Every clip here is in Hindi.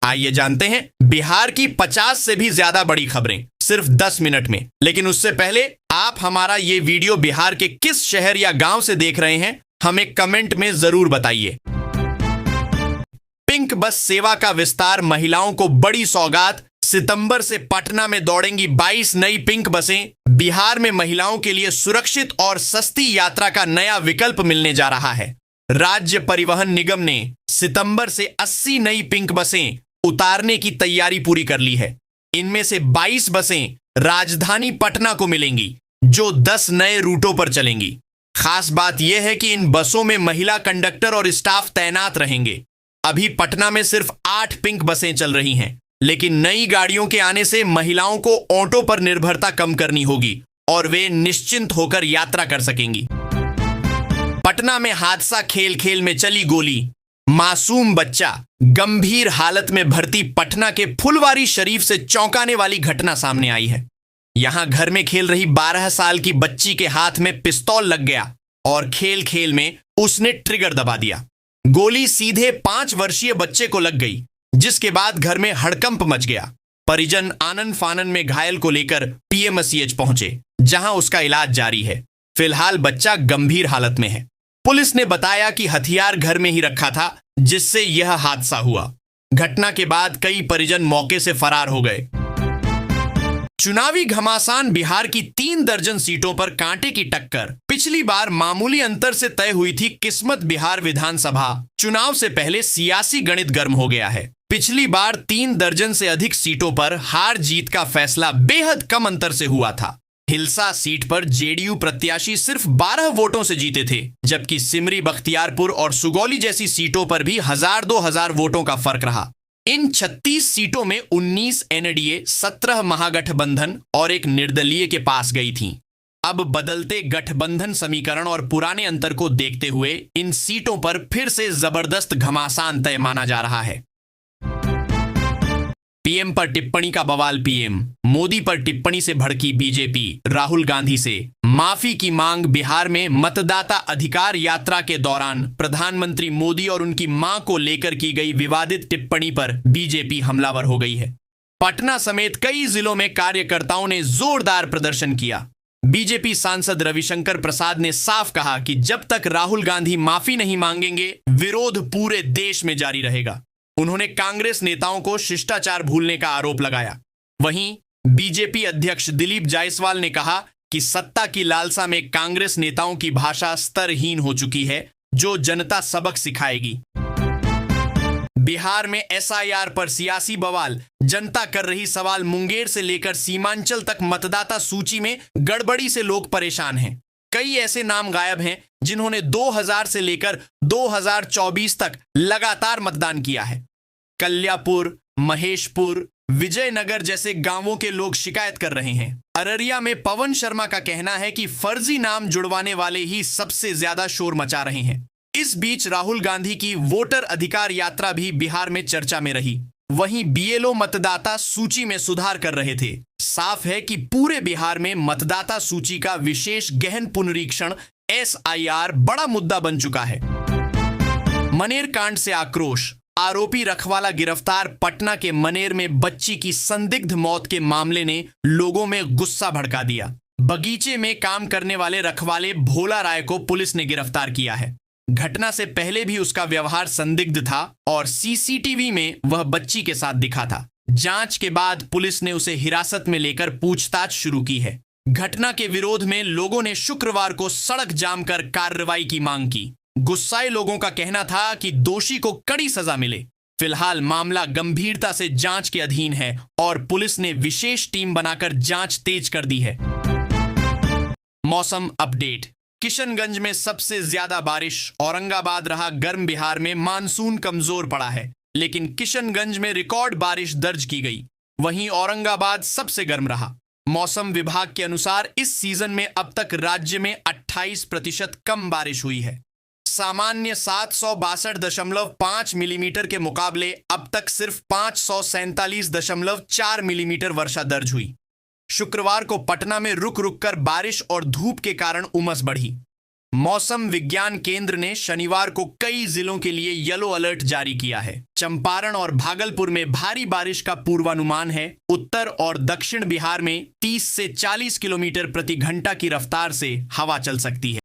आइए जानते हैं बिहार की 50 से भी ज्यादा बड़ी खबरें सिर्फ 10 मिनट में। लेकिन उससे पहले आप हमारा ये वीडियो बिहार के किस शहर या गांव से देख रहे हैं, हमें कमेंट में जरूर बताइए। पिंक बस सेवा का विस्तार, महिलाओं को बड़ी सौगात। सितंबर से पटना में दौड़ेंगी 22 नई पिंक बसें। बिहार में महिलाओं के लिए सुरक्षित और सस्ती यात्रा का नया विकल्प मिलने जा रहा है। राज्य परिवहन निगम ने सितंबर से 80 नई पिंक बसें उतारने की तैयारी पूरी कर ली है। इनमें से 22 बसें राजधानी पटना को मिलेंगी, जो 10 नए रूटों पर चलेंगी। खास बात यह है कि इन बसों में महिला कंडक्टर और स्टाफ तैनात रहेंगे। अभी पटना में सिर्फ 8 पिंक बसें चल रही हैं, लेकिन नई गाड़ियों के आने से महिलाओं को ऑटो पर निर्भरता कम करनी होगी और वे निश्चिंत होकर यात्रा कर सकेंगी। पटना में हादसा, खेल खेल में चली गोली, मासूम बच्चा गंभीर हालत में भर्ती। पटना के फुलवारी शरीफ से चौंकाने वाली घटना सामने आई है। यहां घर में खेल रही 12 साल की बच्ची के हाथ में पिस्तौल लग गया और खेल खेल में उसने ट्रिगर दबा दिया। गोली सीधे 5 वर्षीय बच्चे को लग गई, जिसके बाद घर में हड़कंप मच गया। परिजन आनन फानन में घायल को लेकर पीएमसीएच पहुंचे, जहां उसका इलाज जारी है। फिलहाल बच्चा गंभीर हालत में है। पुलिस ने बताया कि हथियार घर में ही रखा था, जिससे यह हादसा हुआ। घटना के बाद कई परिजन मौके से फरार हो गए। चुनावी घमासान, बिहार की 3 दर्जन सीटों पर कांटे की टक्कर। पिछली बार मामूली अंतर से तय हुई थी किस्मत। बिहार विधानसभा चुनाव से पहले सियासी गणित गर्म हो गया है। पिछली बार 3 दर्जन से अधिक सीटों पर हार जीत का फैसला बेहद कम अंतर से हुआ था। हिलसा सीट पर जेडीयू प्रत्याशी सिर्फ 12 वोटों से जीते थे, जबकि सिमरी, बख्तियारपुर और सुगौली जैसी सीटों पर भी 1000-2000 वोटों का फर्क रहा। इन 36 सीटों में 19 एनडीए, 17 महागठबंधन और 1 निर्दलीय के पास गई थीं। अब बदलते गठबंधन समीकरण और पुराने अंतर को देखते हुए इन सीटों पर फिर से जबरदस्त घमासान तय माना जा रहा है। पीएम पर टिप्पणी का बवाल। पीएम मोदी पर टिप्पणी से भड़की बीजेपी। राहुल गांधी से माफी की मांग। बिहार में मतदाता अधिकार यात्रा के दौरान प्रधानमंत्री मोदी और उनकी मां को लेकर की गई विवादित टिप्पणी पर बीजेपी हमलावर हो गई है। पटना समेत कई जिलों में कार्यकर्ताओं ने जोरदार प्रदर्शन किया। बीजेपी सांसद रविशंकर प्रसाद ने साफ कहा कि जब तक राहुल गांधी माफी नहीं मांगेंगे, विरोध पूरे देश में जारी रहेगा। उन्होंने कांग्रेस नेताओं को शिष्टाचार भूलने का आरोप लगाया। वहीं बीजेपी अध्यक्ष दिलीप जायसवाल ने कहा कि सत्ता की लालसा में कांग्रेस नेताओं की भाषा स्तरहीन हो चुकी है, जो जनता सबक सिखाएगी। बिहार में एसआईआर पर सियासी बवाल, जनता कर रही सवाल। मुंगेर से लेकर सीमांचल तक मतदाता सूची में गड़बड़ी से लोग परेशान हैं। कई ऐसे नाम गायब हैं जिन्होंने 2000 से लेकर 2024 तक लगातार मतदान किया है। कल्यापुर, महेशपुर, विजयनगर जैसे गांवों के लोग शिकायत कर रहे हैं। अररिया में पवन शर्मा का कहना है कि फर्जी नाम जुड़वाने वाले ही सबसे ज्यादा शोर मचा रहे हैं। इस बीच राहुल गांधी की वोटर अधिकार यात्रा भी बिहार में चर्चा में रही। वहीं बीएलओ मतदाता सूची में सुधार कर रहे थे। साफ है कि पूरे बिहार में मतदाता सूची का विशेष गहन पुनरीक्षण एसआईआर बड़ा मुद्दा बन चुका है। मनेर कांड से आक्रोश, आरोपी रखवाला गिरफ्तार। पटना के मनेर में बच्ची की संदिग्ध मौत के मामले ने लोगों में गुस्सा भड़का दिया। बगीचे में काम करने वाले रखवाले भोला राय को पुलिस ने गिरफ्तार किया है। घटना से पहले भी उसका व्यवहार संदिग्ध था और सीसीटीवी में वह बच्ची के साथ दिखा था। जांच के बाद पुलिस ने उसे हिरासत में लेकर पूछताछ शुरू की है। घटना के विरोध में लोगों ने शुक्रवार को सड़क जाम कर कार्रवाई की मांग की। गुस्साए लोगों का कहना था कि दोषी को कड़ी सजा मिले। फिलहाल मामला गंभीरता से जांच के अधीन है और पुलिस ने विशेष टीम बनाकर जांच तेज कर दी है। मौसम अपडेट। किशनगंज में सबसे ज्यादा बारिश। औरंगाबाद रहा गर्म। बिहार में मानसून कमजोर पड़ा है, लेकिन किशनगंज में रिकॉर्ड बारिश दर्ज की गई। वहीं औरंगाबाद सबसे गर्म रहा। मौसम विभाग के अनुसार इस सीजन में अब तक राज्य में 28% कम बारिश हुई है। सामान्य 762.5 मिलीमीटर के मुकाबले अब तक सिर्फ 547.4 मिलीमीटर वर्षा दर्ज हुई। शुक्रवार को पटना में रुक रुक कर बारिश और धूप के कारण उमस बढ़ी। मौसम विज्ञान केंद्र ने शनिवार को कई जिलों के लिए येलो अलर्ट जारी किया है। चंपारण और भागलपुर में भारी बारिश का पूर्वानुमान है। उत्तर और दक्षिण बिहार में 30 से 40 किलोमीटर प्रति घंटा की रफ्तार से हवा चल सकती है।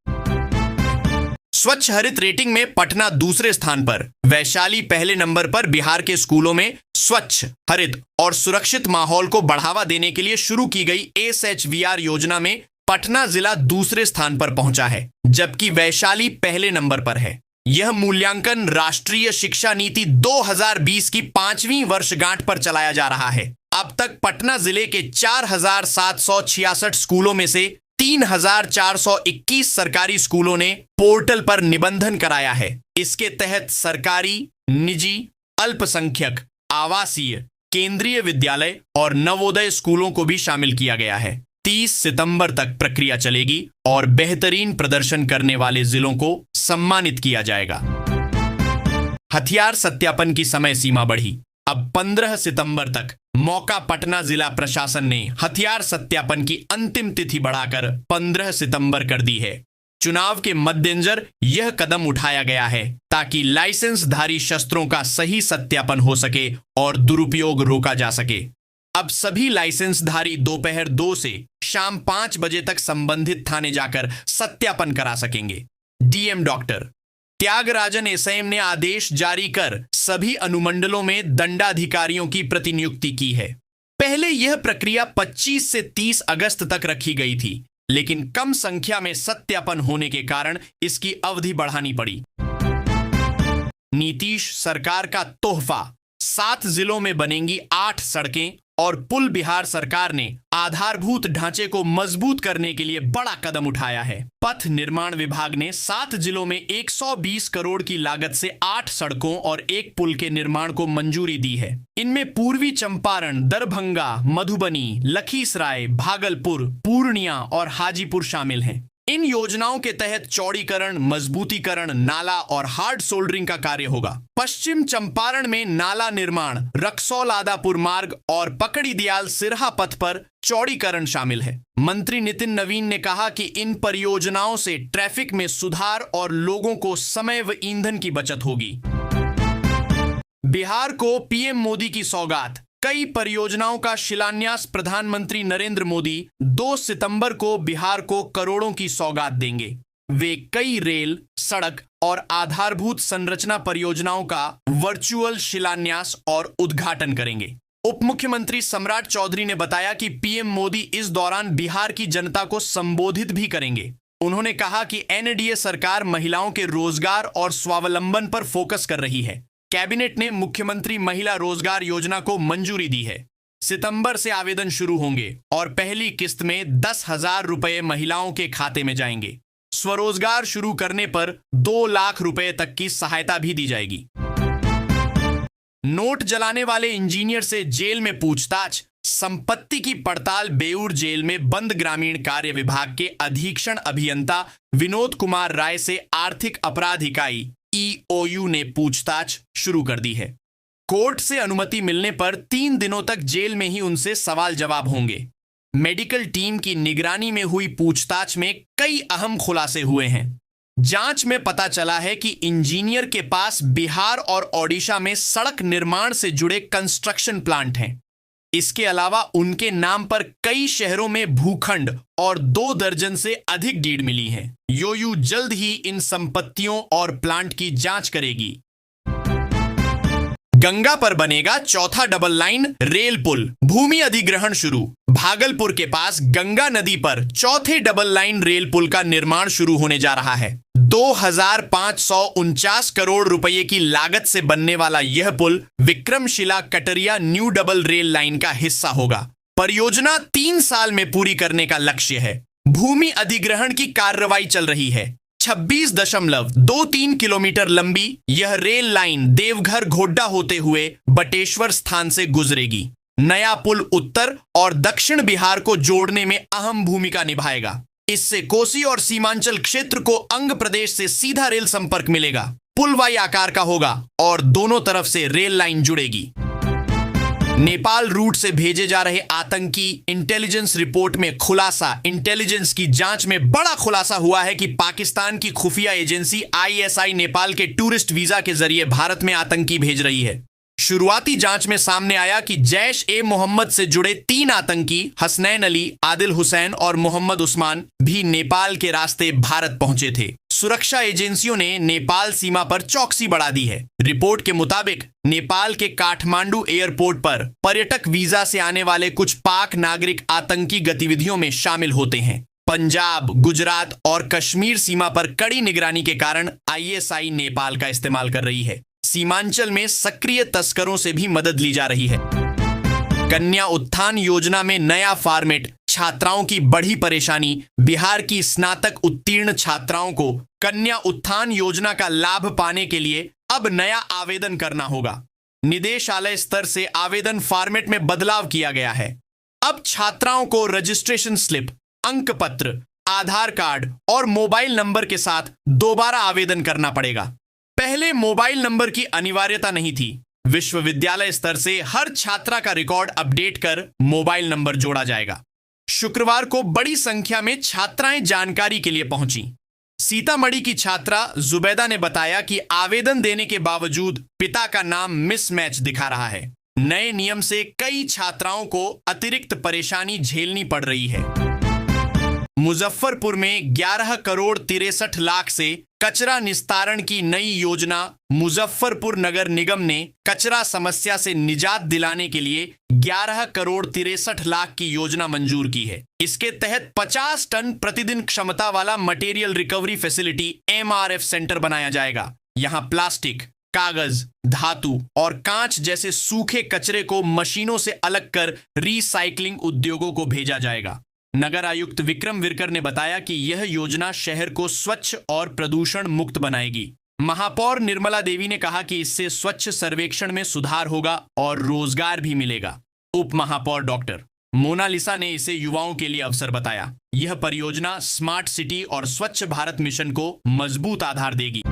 स्वच्छ हरित रेटिंग में पटना दूसरे स्थान पर, वैशाली पहले नंबर पर। बिहार के स्कूलों में स्वच्छ, हरित और सुरक्षित माहौल को बढ़ावा देने के लिए शुरू की गई SHVR योजना में पटना जिला दूसरे स्थान पर पहुंचा है, जबकि वैशाली पहले नंबर पर है। यह मूल्यांकन राष्ट्रीय शिक्षा नीति 2020 की 5वीं वर्षगांठ पर चलाया जा रहा है। अब तक पटना जिले के 4,766 स्कूलों में से 3,421 सरकारी स्कूलों ने पोर्टल पर निबंधन कराया है। इसके तहत सरकारी, निजी, अल्पसंख्यक, आवासीय, केंद्रीय विद्यालय और नवोदय स्कूलों को भी शामिल किया गया है। 30 सितंबर तक प्रक्रिया चलेगी और बेहतरीन प्रदर्शन करने वाले जिलों को सम्मानित किया जाएगा। हथियार सत्यापन की समय सीमा बढ़ी, अब 15 सितंबर तक। मौका पटना जिला प्रशासन ने हथियार सत्यापन की अंतिम तिथि बढ़ाकर 15 सितंबर कर दी है। चुनाव के मद्देनजर यह कदम उठाया गया है ताकि लाइसेंसधारी शस्त्रों का सही सत्यापन हो सके और दुरुपयोग रोका जा सके। अब सभी लाइसेंसधारी दोपहर 2 से शाम 5 बजे तक संबंधित थाने जाकर सत्यापन करा सकेंगे। डीएम डॉक्टर त्यागराजन एसएम ने आदेश जारी कर सभी अनुमंडलों में दंडाधिकारियों की प्रतिनियुक्ति की है। पहले यह प्रक्रिया 25 से 30 अगस्त तक रखी गई थी, लेकिन कम संख्या में सत्यापन होने के कारण इसकी अवधि बढ़ानी पड़ी। नीतीश सरकार का तोहफा, 7 जिलों में बनेंगी 8 सड़कें और पुल। बिहार सरकार ने आधारभूत ढांचे को मजबूत करने के लिए बड़ा कदम उठाया है। पथ निर्माण विभाग ने 7 जिलों में 120 करोड़ की लागत से 8 सड़कों और 1 पुल के निर्माण को मंजूरी दी है। इनमें पूर्वी चंपारण, दरभंगा, मधुबनी, लखीसराय, भागलपुर, पूर्णिया और हाजीपुर शामिल हैं। इन योजनाओं के तहत चौड़ीकरण, मजबूतीकरण, नाला और हार्ड सोल्डरिंग का कार्य होगा। पश्चिम चंपारण में नाला निर्माण, रक्सौल आदापुर मार्ग और पकड़ी दयाल सिरहा पथ पर चौड़ीकरण शामिल है। मंत्री नितिन नवीन ने कहा कि इन परियोजनाओं से ट्रैफिक में सुधार और लोगों को समय व ईंधन की बचत होगी। बिहार को पीएम मोदी की सौगात, कई परियोजनाओं का शिलान्यास। प्रधानमंत्री नरेंद्र मोदी 2 सितंबर को बिहार को करोड़ों की सौगात देंगे। वे कई रेल, सड़क और आधारभूत संरचना परियोजनाओं का वर्चुअल शिलान्यास और उद्घाटन करेंगे। उप मुख्यमंत्री सम्राट चौधरी ने बताया कि पीएम मोदी इस दौरान बिहार की जनता को संबोधित भी करेंगे। उन्होंने कहा कि एनडीए सरकार महिलाओं के रोजगार और स्वावलंबन पर फोकस कर रही है। कैबिनेट ने मुख्यमंत्री महिला रोजगार योजना को मंजूरी दी है। सितंबर से आवेदन शुरू होंगे और पहली किस्त में 10,000 रुपए महिलाओं के खाते में जाएंगे। स्वरोजगार शुरू करने पर 2 लाख रुपए तक की सहायता भी दी जाएगी। नोट जलाने वाले इंजीनियर से जेल में पूछताछ, संपत्ति की पड़ताल। बेऊर जेल में बंद ग्रामीण कार्य विभाग के अधीक्षण अभियंता विनोद कुमार राय से आर्थिक अपराध इकाई EOU ने पूछताछ शुरू कर दी है। कोर्ट से अनुमति मिलने पर 3 दिनों तक जेल में ही उनसे सवाल जवाब होंगे। मेडिकल टीम की निगरानी में हुई पूछताछ में कई अहम खुलासे हुए हैं। जांच में पता चला है कि इंजीनियर के पास बिहार और ओडिशा में सड़क निर्माण से जुड़े कंस्ट्रक्शन प्लांट हैं। इसके अलावा उनके नाम पर कई शहरों में भूखंड और 2 दर्जन से अधिक डीड मिली हैं। योयू जल्द ही इन संपत्तियों और प्लांट की जांच करेगी। गंगा पर बनेगा चौथा डबल लाइन रेल पुल, भूमि अधिग्रहण शुरू। भागलपुर के पास गंगा नदी पर चौथे डबल लाइन रेल पुल का निर्माण शुरू होने जा रहा है। 2,549 करोड़ रुपए की लागत से बनने वाला यह पुल Vikramshila Katariya new double rail line का हिस्सा होगा। परियोजना 3 साल में पूरी करने का लक्ष्य है। भूमि अधिग्रहण की कार्रवाई चल रही है। 26.23 किलोमीटर लंबी यह रेल लाइन देवघर घोड्डा होते हुए बटेश्वर स्थान से गुजरेगी। नया पुल उत्तर और दक्षिण बिहार को जोड़ने में अहम भूमिका निभाएगा। इससे कोसी और सीमांचल क्षेत्र को अंग प्रदेश से सीधा रेल संपर्क मिलेगा। पुल वाई आकार का होगा और दोनों तरफ से रेल लाइन जुड़ेगी। नेपाल रूट से भेजे जा रहे आतंकी इंटेलिजेंस रिपोर्ट में खुलासा। इंटेलिजेंस की जांच में बड़ा खुलासा हुआ है कि पाकिस्तान की खुफिया एजेंसी आईएसआई नेपाल के टूरिस्ट वीजा के जरिए भारत में आतंकी भेज रही है। शुरुआती जांच में सामने आया कि जैश ए मोहम्मद से जुड़े 3 आतंकी हसनैन अली, आदिल हुसैन और मोहम्मद उस्मान भी नेपाल के रास्ते भारत पहुंचे थे। सुरक्षा एजेंसियों ने नेपाल सीमा पर चौकसी बढ़ा दी है। रिपोर्ट के मुताबिक नेपाल के काठमांडू एयरपोर्ट पर पर्यटक वीजा से आने वाले कुछ पाक नागरिक आतंकी गतिविधियों में शामिल होते हैं। पंजाब, गुजरात और कश्मीर सीमा पर कड़ी निगरानी के कारण आईएसआई नेपाल का इस्तेमाल कर रही है। सीमांचल में सक्रिय तस्करों से भी मदद ली जा रही है। कन्या उत्थान योजना में नया फॉर्मेट, छात्राओं की बढ़ी परेशानी। बिहार की स्नातक उत्तीर्ण छात्राओं को कन्या उत्थान योजना का लाभ पाने के लिए अब नया आवेदन करना होगा। निदेशालय स्तर से आवेदन फॉर्मेट में बदलाव किया गया है। अब छात्राओं को रजिस्ट्रेशन स्लिप, अंक पत्र, आधार कार्ड और मोबाइल नंबर के साथ दोबारा आवेदन करना पड़ेगा। पहले मोबाइल नंबर की अनिवार्यता नहीं थी। विश्वविद्यालय स्तर से हर छात्रा का रिकॉर्ड अपडेट कर मोबाइल नंबर जोड़ा जाएगा। शुक्रवार को बड़ी संख्या में छात्राएं जानकारी के लिए पहुंची। सीतामढ़ी की छात्रा जुबैदा ने बताया कि आवेदन देने के बावजूद पिता का नाम मिसमैच दिखा रहा है। नए नियम से कई छात्राओं को अतिरिक्त परेशानी झेलनी पड़ रही है। मुजफ्फरपुर में 11 करोड़ 63 लाख से कचरा निस्तारण की नई योजना। मुजफ्फरपुर नगर निगम ने कचरा समस्या से निजात दिलाने के लिए 11 करोड़ 63 लाख की योजना मंजूर की है। इसके तहत 50 टन प्रतिदिन क्षमता वाला material recovery facility MRF centre बनाया जाएगा। यहां प्लास्टिक, कागज, धातु और कांच जैसे सूखे कचरे को मशीनों से अलग कर रिसाइकलिंग उद्योगों को भेजा जाएगा। नगर आयुक्त विक्रम विरकर ने बताया कि यह योजना शहर को स्वच्छ और प्रदूषण मुक्त बनाएगी। महापौर निर्मला देवी ने कहा कि इससे स्वच्छ सर्वेक्षण में सुधार होगा और रोजगार भी मिलेगा। उप महापौर डॉक्टर मोनालिसा ने इसे युवाओं के लिए अवसर बताया। यह परियोजना स्मार्ट सिटी और स्वच्छ भारत मिशन को मजबूत आधार देगी।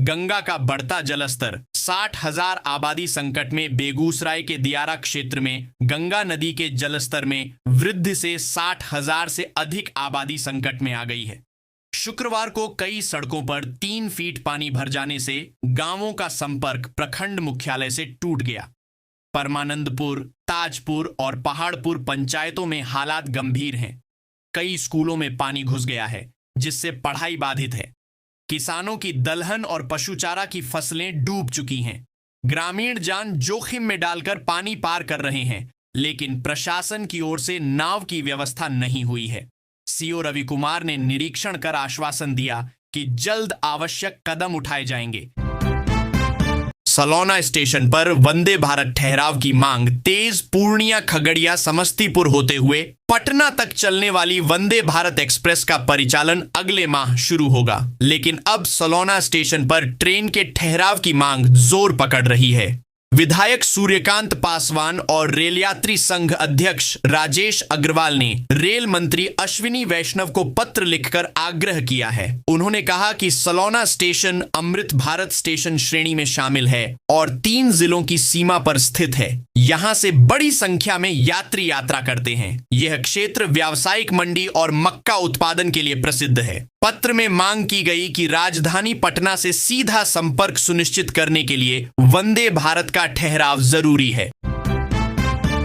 गंगा का बढ़ता जलस्तर। 60,000 आबादी संकट में। बेगूसराय के दियारा क्षेत्र में गंगा नदी के जलस्तर में वृद्धि से 60,000 से अधिक आबादी संकट में आ गई है। शुक्रवार को कई सड़कों पर 3 फीट पानी भर जाने से गांवों का संपर्क प्रखंड मुख्यालय से टूट गया। परमानंदपुर, ताजपुर और पहाड़पुर पंचायतों में हालात गंभीर हैं। कई स्कूलों में पानी घुस गया है, जिससे पढ़ाई बाधित है। किसानों की दलहन और पशुचारा की फसलें डूब चुकी हैं। ग्रामीण जान जोखिम में डालकर पानी पार कर रहे हैं, लेकिन प्रशासन की ओर से नाव की व्यवस्था नहीं हुई है। सीओ रवि कुमार ने निरीक्षण कर आश्वासन दिया कि जल्द आवश्यक कदम उठाए जाएंगे। सलौना स्टेशन पर वंदे भारत ठहराव की मांग तेज। पूर्णिया, खगड़िया, समस्तीपुर होते हुए पटना तक चलने वाली वंदे भारत एक्सप्रेस का परिचालन अगले माह शुरू होगा, लेकिन अब सलौना स्टेशन पर ट्रेन के ठहराव की मांग जोर पकड़ रही है। विधायक सूर्यकांत पासवान और रेल यात्री संघ अध्यक्ष राजेश अग्रवाल ने रेल मंत्री अश्विनी वैष्णव को पत्र लिखकर आग्रह किया है। उन्होंने कहा कि सलौना स्टेशन अमृत भारत स्टेशन श्रेणी में शामिल है और 3 जिलों की सीमा पर स्थित है। यहां से बड़ी संख्या में यात्री यात्रा करते हैं। यह क्षेत्र व्यावसायिक मंडी और मक्का उत्पादन के लिए प्रसिद्ध है। पत्र में मांग की गई कि राजधानी पटना से सीधा संपर्क सुनिश्चित करने के लिए वंदे भारत का ठहराव जरूरी है।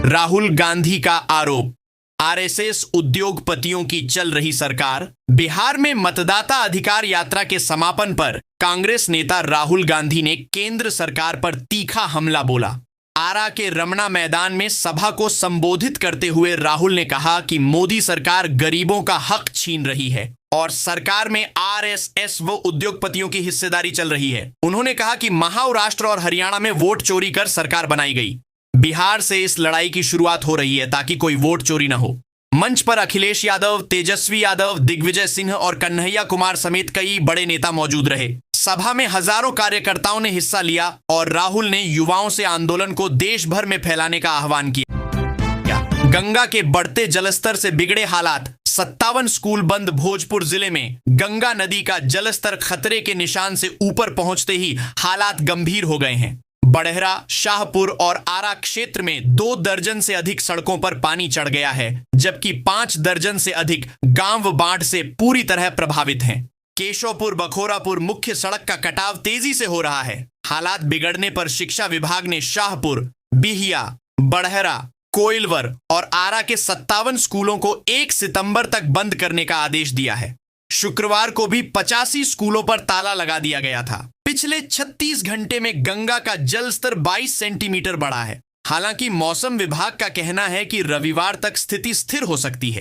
राहुल गांधी का आरोप। आरएसएस उद्योगपतियों की चल रही सरकार। बिहार में मतदाता अधिकार यात्रा के समापन पर कांग्रेस नेता राहुल गांधी ने केंद्र सरकार पर तीखा हमला बोला। आरा के रमना मैदान में सभा को संबोधित करते हुए राहुल ने कहा कि मोदी सरकार गरीबों का हक छीन रही है और सरकार में आरएसएस व उद्योगपतियों की हिस्सेदारी चल रही है। उन्होंने कहा कि महाराष्ट्र और हरियाणा में वोट चोरी कर सरकार बनाई गई। बिहार से इस लड़ाई की शुरुआत हो रही है ताकि कोई वोट चोरी न हो। मंच पर अखिलेश यादव, तेजस्वी यादव, दिग्विजय सिंह और कन्हैया कुमार समेत कई बड़े नेता मौजूद रहे। सभा में हजारों कार्यकर्ताओं ने हिस्सा लिया और राहुल ने युवाओं से आंदोलन को देश भर में फैलाने का आह्वान किया। गंगा के बढ़ते जलस्तर से बिगड़े हालात। 57 स्कूल बंद। भोजपुर जिले में गंगा नदी का जलस्तर खतरे के निशान से ऊपर पहुंचते ही हालात गंभीर हो गए हैं। बड़हरा, शाहपुर और आरा क्षेत्र में 2 दर्जन से अधिक सड़कों पर पानी चढ़ गया है, जबकि 5 दर्जन से अधिक गांव बाढ़ से पूरी तरह प्रभावित हैं। केशवपुर बखोरापुर मुख्य सड़क का कटाव तेजी से हो रहा है। हालात बिगड़ने पर शिक्षा विभाग ने शाहपुर, बिहिया, बड़हरा, कोइलवर और आरा के 57 स्कूलों को 1 सितंबर तक बंद करने का आदेश दिया है। शुक्रवार को भी 85 स्कूलों पर ताला लगा दिया गया था। पिछले 36 घंटे में गंगा का जल स्तर 22 सेंटीमीटर बढ़ा है। हालांकि मौसम विभाग का कहना है कि रविवार तक स्थिति स्थिर हो सकती है।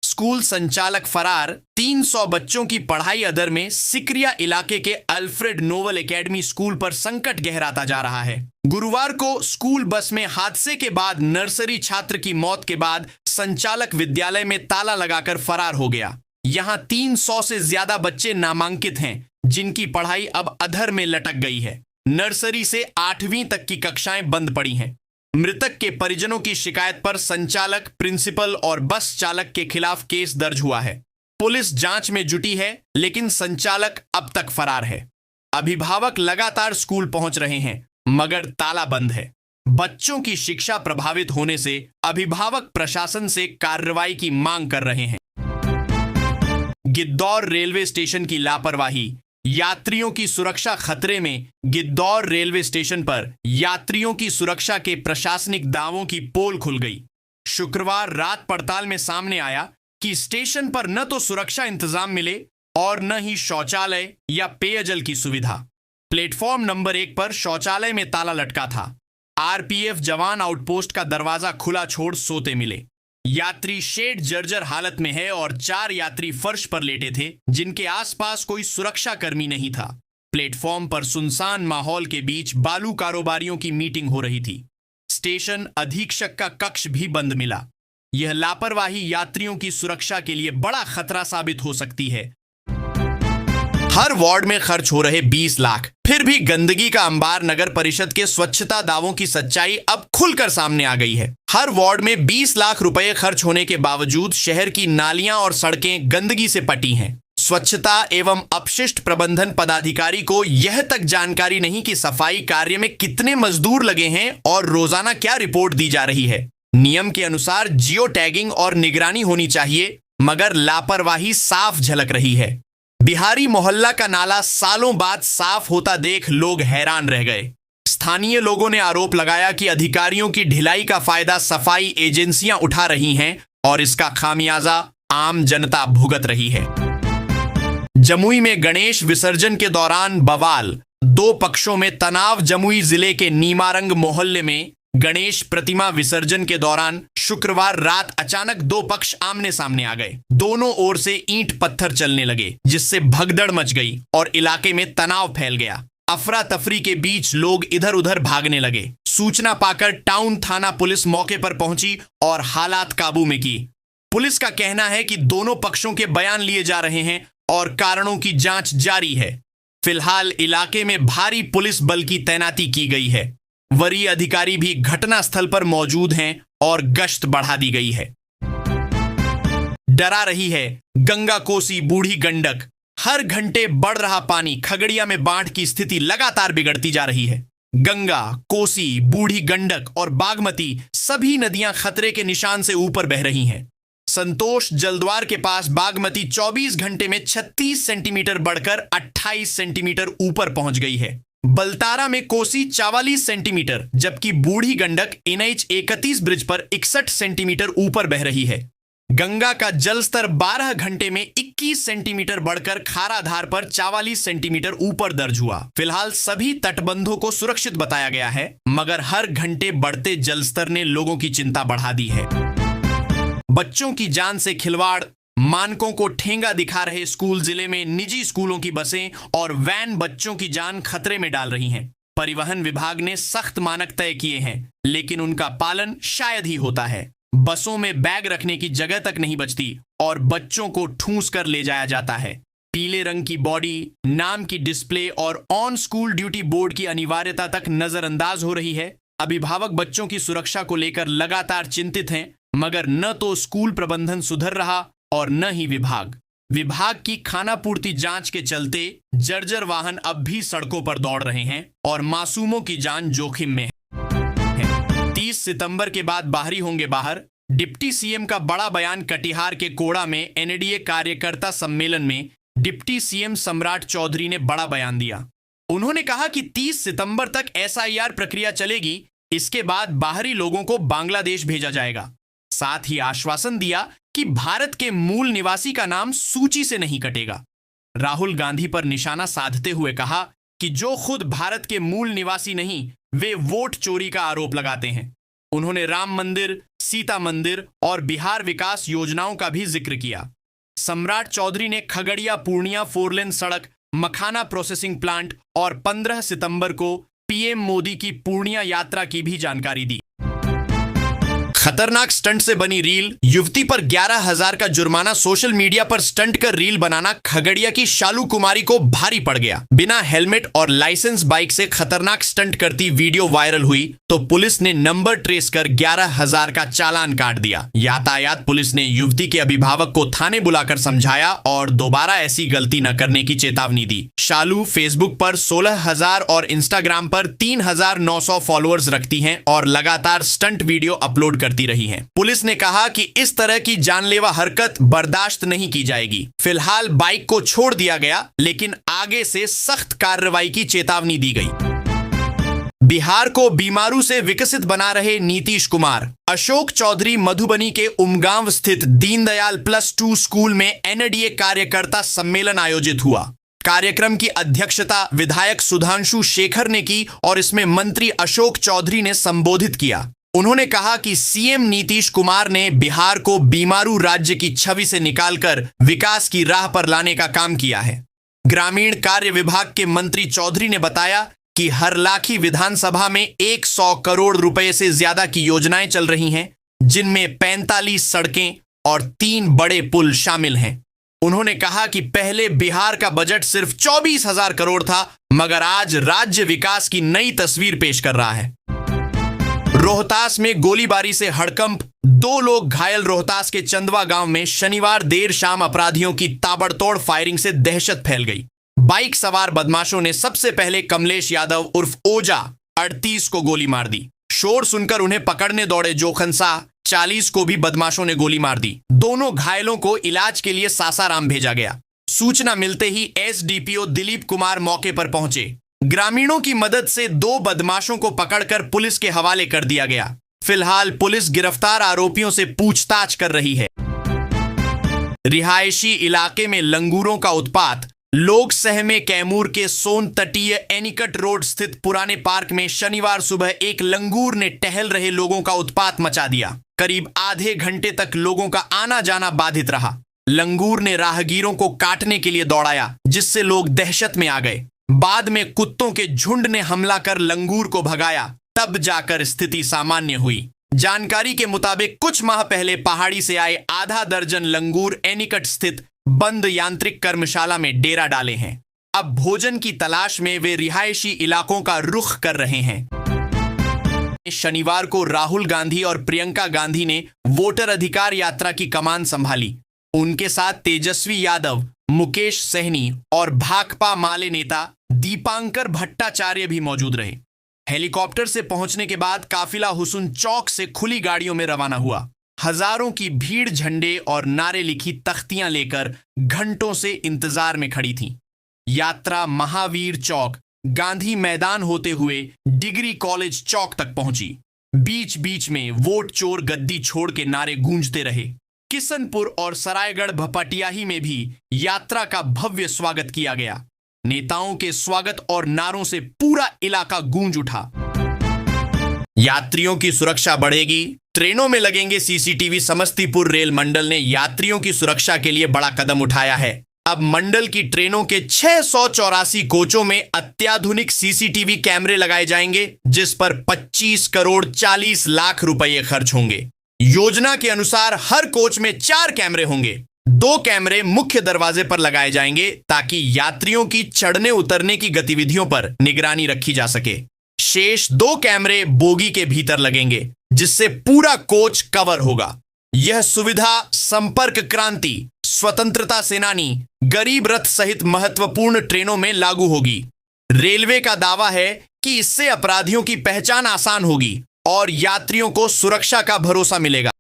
स्कूल संचालक फरार, 300 बच्चों की पढ़ाई अदर में सिकरिया इलाके के अल्फ्रेड नोवल एकेडमी स्कूल पर संकट गहराता जा रहा है। गुरुवार को स्कूल बस में हादसे के बाद नर्सरी छात्र की मौत के बाद संचालक विद्यालय में ताला लगाकर फरार हो गया। यहां 300 से ज्यादा बच्चे नामांकित हैं, जिनकी पढ़ाई अब अधर में लटक गई है। नर्सरी से 8वीं तक की कक्षाएं बंद पड़ी हैं। मृतक के परिजनों की शिकायत पर संचालक, प्रिंसिपल और बस चालक के खिलाफ केस दर्ज हुआ है। पुलिस जांच में जुटी है, लेकिन संचालक अब तक फरार है। अभिभावक लगातार स्कूल पहुंच रहे हैं, मगर ताला बंद है। बच्चों की शिक्षा प्रभावित होने से अभिभावक प्रशासन से कार्रवाई की मांग कर रहे हैं। गिद्धौर रेलवे स्टेशन की लापरवाही, यात्रियों की सुरक्षा खतरे में। गिद्धौर रेलवे स्टेशन पर यात्रियों की सुरक्षा के प्रशासनिक दावों की पोल खुल गई। शुक्रवार रात पड़ताल में सामने आया कि स्टेशन पर न तो सुरक्षा इंतजाम मिले और न ही शौचालय या पेयजल की सुविधा। प्लेटफॉर्म नंबर 1 पर शौचालय में ताला लटका था। आरपीएफ जवान आउटपोस्ट का दरवाजा खुला छोड़ सोते मिले। यात्री शेड जर्जर हालत में है और 4 यात्री फर्श पर लेटे थे, जिनके आसपास कोई सुरक्षा कर्मी नहीं था। प्लेटफॉर्म पर सुनसान माहौल के बीच बालू कारोबारियों की मीटिंग हो रही थी। स्टेशन अधीक्षक का कक्ष भी बंद मिला। यह लापरवाही यात्रियों की सुरक्षा के लिए बड़ा खतरा साबित हो सकती है। हर वार्ड में खर्च हो रहे 20 लाख, फिर भी गंदगी का अंबार। नगर परिषद के स्वच्छता दावों की सच्चाई अब खुलकर सामने आ गई है। हर वार्ड में 20 लाख रुपए खर्च होने के बावजूद शहर की नालियां और सड़कें गंदगी से पटी हैं। स्वच्छता एवं अपशिष्ट प्रबंधन पदाधिकारी को यह तक जानकारी नहीं कि सफाई कार्य में कितने मजदूर लगे हैं और रोजाना क्या रिपोर्ट दी जा रही है। नियम के अनुसार जियो टैगिंग और निगरानी होनी चाहिए, मगर लापरवाही साफ झलक रही है। बिहारी मोहल्ला का नाला सालों बाद साफ होता देख लोग हैरान रह गए। स्थानीय लोगों ने आरोप लगाया कि अधिकारियों की ढिलाई का फायदा सफाई एजेंसियां उठा रही हैं और इसका खामियाजा आम जनता भुगत रही है। जमुई में गणेश विसर्जन के दौरान बवाल, 2 पक्षों में तनाव। जमुई जिले के नीमारंग मोहल्ले में गणेश प्रतिमा विसर्जन के दौरान शुक्रवार रात अचानक 2 पक्ष आमने सामने आ गए। दोनों ओर से ईंट पत्थर चलने लगे, जिससे भगदड़ मच गई और इलाके में तनाव फैल गया। अफरा तफरी के बीच लोग इधर उधर भागने लगे। सूचना पाकर टाउन थाना पुलिस मौके पर पहुंची और हालात काबू में की। पुलिस का कहना है कि दोनों पक्षों के बयान लिए जा रहे हैं और कारणों की जांच जारी है। फिलहाल इलाके में भारी पुलिस बल की तैनाती की गई है। वरीय अधिकारी भी घटनास्थल पर मौजूद हैं और गश्त बढ़ा दी गई है। डरा रही है गंगा, कोसी, बूढ़ी गंडक। हर घंटे बढ़ रहा पानी। खगड़िया में बाढ़ की स्थिति लगातार बिगड़ती जा रही है। गंगा, कोसी, बूढ़ी गंडक और बागमती सभी नदियां खतरे के निशान से ऊपर बह रही हैं। संतोष जलद्वार के पास बागमती 24 घंटे में 36 सेंटीमीटर बढ़कर 28 सेंटीमीटर ऊपर पहुंच गई है। बलतारा में कोसी 44 सेंटीमीटर, जबकि बूढ़ी गंडक NH 31 ब्रिज पर 61 सेंटीमीटर ऊपर बह रही है। गंगा का जल स्तर 12 घंटे में 21 सेंटीमीटर बढ़कर खाराधार पर 44 सेंटीमीटर ऊपर दर्ज हुआ। फिलहाल सभी तटबंधों को सुरक्षित बताया गया है, मगर हर घंटे बढ़ते जल स्तर ने लोगों की चिंता बढ़ा दी है। बच्चों की जान से खिलवाड़, मानकों को ठेंगा दिखा रहे स्कूल। जिले में निजी स्कूलों की बसें और वैन बच्चों की जान खतरे में डाल रही हैं। परिवहन विभाग ने सख्त मानक तय किए हैं, लेकिन उनका पालन शायद ही होता है। बसों में बैग रखने की जगह तक नहीं बचती और बच्चों को ठूंस कर ले जाया जाता है। पीले रंग की बॉडी, नाम की डिस्प्ले और ऑन स्कूल ड्यूटी बोर्ड की अनिवार्यता तक नजरअंदाज हो रही है। अभिभावक बच्चों की सुरक्षा को लेकर लगातार चिंतित हैं, मगर न तो स्कूल प्रबंधन सुधर रहा और न ही विभाग। विभाग की खानापूर्ति जांच के चलते जर्जर वाहन अब भी सड़कों पर दौड़ रहे हैं और मासूमों की जान जोखिम में है। 30 सितंबर के बाद बाहरी होंगे बाहर। डिप्टी सीएम का बड़ा बयान। कटिहार के कोड़ा में एनडीए कार्यकर्ता सम्मेलन में डिप्टी सीएम सम्राट चौधरी ने बड़ा बयान दिया। उन्होंने कहा कि 30 सितंबर तक एसआईआर प्रक्रिया चलेगी, इसके बाद बाहरी लोगों को बांग्लादेश भेजा जाएगा। साथ ही आश्वासन दिया कि भारत के मूल निवासी का नाम सूची से नहीं कटेगा। राहुल गांधी पर निशाना साधते हुए कहा कि जो खुद भारत के मूल निवासी नहीं, वे वोट चोरी का आरोप लगाते हैं। उन्होंने राम मंदिर, सीता मंदिर और बिहार विकास योजनाओं का भी जिक्र किया। सम्राट चौधरी ने खगड़िया पूर्णिया 4 लेन सड़क, मखाना प्रोसेसिंग प्लांट और 15 सितंबर को पीएम मोदी की पूर्णिया यात्रा की भी जानकारी दी। खतरनाक स्टंट से बनी रील। युवती पर 11,000 का जुर्माना। सोशल मीडिया पर स्टंट कर रील बनाना खगड़िया की शालू कुमारी को भारी पड़ गया। बिना हेलमेट और लाइसेंस बाइक से खतरनाक स्टंट करती वीडियो वायरल हुई तो पुलिस ने नंबर ट्रेस कर 11,000 का चालान काट दिया। यातायात पुलिस ने युवती के अभिभावक को थाने बुलाकर समझाया और दोबारा ऐसी गलती न करने की चेतावनी दी। शालू फेसबुक पर 16,000 और इंस्टाग्राम पर 3,900 फॉलोअर्स रखती हैं और लगातार स्टंट वीडियो अपलोड करती रही हैं। पुलिस ने कहा कि इस तरह की जानलेवा हरकत बर्दाश्त नहीं की जाएगी। फिलहाल बाइक को छोड़ दिया गया, लेकिन आगे से सख्त कार्रवाई की चेतावनी दी गई। बिहार को बीमारू से विकसित बना रहे नीतीश कुमार। अशोक चौधरी मधुबनी के उमगांव स्थित दीनदयाल +2 स्कूल में एनडीए कार्यकर्ता सम्मेलन आयोजित हुआ। कार्यक्रम की अध्यक्षता विधायक सुधांशु शेखर ने की और इसमें मंत्री अशोक चौधरी ने संबोधित किया। उन्होंने कहा कि सीएम नीतीश कुमार ने बिहार को बीमारू राज्य की छवि से निकालकर विकास की राह पर लाने का काम किया है। ग्रामीण कार्य विभाग के मंत्री चौधरी ने बताया कि हरलाखी विधानसभा में 100 करोड़ रुपए से ज्यादा की योजनाएं चल रही हैं, जिनमें 45 सड़कें और 3 बड़े पुल शामिल हैं। उन्होंने कहा कि पहले बिहार का बजट सिर्फ 24,000 करोड़ था, मगर आज राज्य विकास की नई तस्वीर पेश कर रहा है। रोहतास में गोलीबारी से हड़कंप। 2 लोग घायल। रोहतास के चंदवा गांव में शनिवार देर शाम अपराधियों की ताबड़तोड़ फायरिंग से दहशत फैल गई। बाइक सवार बदमाशों ने सबसे पहले कमलेश यादव उर्फ ओजा 38 को गोली मार दी। शोर सुनकर उन्हें पकड़ने दौड़े जोखन शाह 40 को भी बदमाशों ने गोली मार दी। दोनों घायलों को इलाज के लिए सासाराम भेजा गया। सूचना मिलते ही एसडीपीओ दिलीप कुमार मौके पर पहुंचे। ग्रामीणों की मदद से 2 बदमाशों को पकड़कर पुलिस के हवाले कर दिया गया। फिलहाल पुलिस गिरफ्तार आरोपियों से पूछताछ कर रही है। रिहायशी इलाके में लंगूरों का उत्पात। लोग सहमे। कैमूर के सोन तटीय एनिकट रोड स्थित पुराने पार्क में शनिवार सुबह एक लंगूर ने टहल रहे लोगों का उत्पात मचा दिया। करीब आधे घंटे तक लोगों का आना जाना बाधित रहा। लंगूर ने राहगीरों को काटने के लिए दौड़ाया, जिससे लोग दहशत में आ गए। बाद में कुत्तों के झुंड ने हमला कर लंगूर को भगाया, तब जाकर स्थिति सामान्य हुई। जानकारी के मुताबिक कुछ माह पहले पहाड़ी से आए आधा दर्जन लंगूर एनिकट स्थित बंद यांत्रिक कर्मशाला में डेरा डाले हैं। अब भोजन की तलाश में वे रिहायशी इलाकों का रुख कर रहे हैं। शनिवार को राहुल गांधी और प्रियंका गांधी ने वोटर अधिकार यात्रा की कमान संभाली। उनके साथ तेजस्वी यादव, मुकेश सहनी और भाकपा माले नेता दीपांकर भट्टाचार्य भी मौजूद रहे। हेलीकॉप्टर से पहुंचने के बाद काफिला हुसुन चौक से खुली गाड़ियों में रवाना हुआ। हजारों की भीड़ झंडे और नारे लिखी तख्तियां लेकर घंटों से इंतजार में खड़ी थी। यात्रा महावीर चौक, गांधी मैदान होते हुए डिग्री कॉलेज चौक तक पहुंची। बीच बीच में वोट चोर गद्दी छोड़ के नारे गूंजते रहे। किशनपुर और सरायगढ़ भपटियाही में भी यात्रा का भव्य स्वागत किया गया। नेताओं के स्वागत और नारों से पूरा इलाका गूंज उठा। यात्रियों की सुरक्षा बढ़ेगी। ट्रेनों में लगेंगे सीसीटीवी। समस्तीपुर रेल मंडल ने यात्रियों की सुरक्षा के लिए बड़ा कदम उठाया है। अब मंडल की ट्रेनों के 684 कोचों में अत्याधुनिक सीसीटीवी कैमरे लगाए जाएंगे, जिस पर 25 करोड़ 40 लाख रुपए खर्च होंगे। योजना के अनुसार हर कोच में 4 कैमरे होंगे। 2 कैमरे मुख्य दरवाजे पर लगाए जाएंगे ताकि यात्रियों की चढ़ने उतरने की गतिविधियों पर निगरानी रखी जा सके। शेष 2 कैमरे बोगी के भीतर लगेंगे, जिससे पूरा कोच कवर होगा। यह सुविधा संपर्क क्रांति, स्वतंत्रता सेनानी गरीब रथ सहित महत्वपूर्ण ट्रेनों में लागू होगी। रेलवे का दावा है कि इससे अपराधियों की पहचान आसान होगी और यात्रियों को सुरक्षा का भरोसा मिलेगा।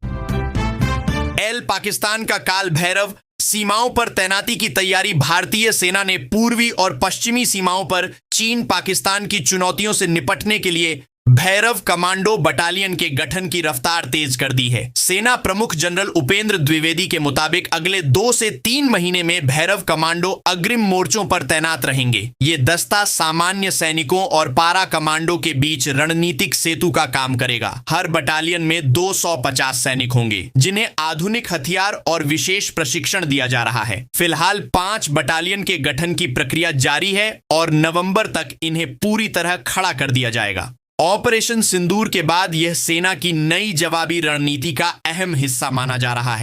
पाकिस्तान का काल भैरव सीमाओं पर तैनाती की तैयारी। भारतीय सेना ने पूर्वी और पश्चिमी सीमाओं पर चीन पाकिस्तान की चुनौतियों से निपटने के लिए भैरव कमांडो बटालियन के गठन की रफ्तार तेज कर दी है। सेना प्रमुख जनरल उपेंद्र द्विवेदी के मुताबिक अगले 2 से 3 महीने में भैरव कमांडो अग्रिम मोर्चों पर तैनात रहेंगे। ये दस्ता सामान्य सैनिकों और पारा कमांडो के बीच रणनीतिक सेतु का काम करेगा। हर बटालियन में 250 सैनिक होंगे, जिन्हें आधुनिक हथियार और विशेष प्रशिक्षण दिया जा रहा है। फिलहाल 5 बटालियन के गठन की प्रक्रिया जारी है और नवंबर तक इन्हें पूरी तरह खड़ा कर दिया जाएगा। ऑपरेशन सिंदूर के बाद यह सेना की नई जवाबी रणनीति का अहम हिस्सा माना जा रहा है।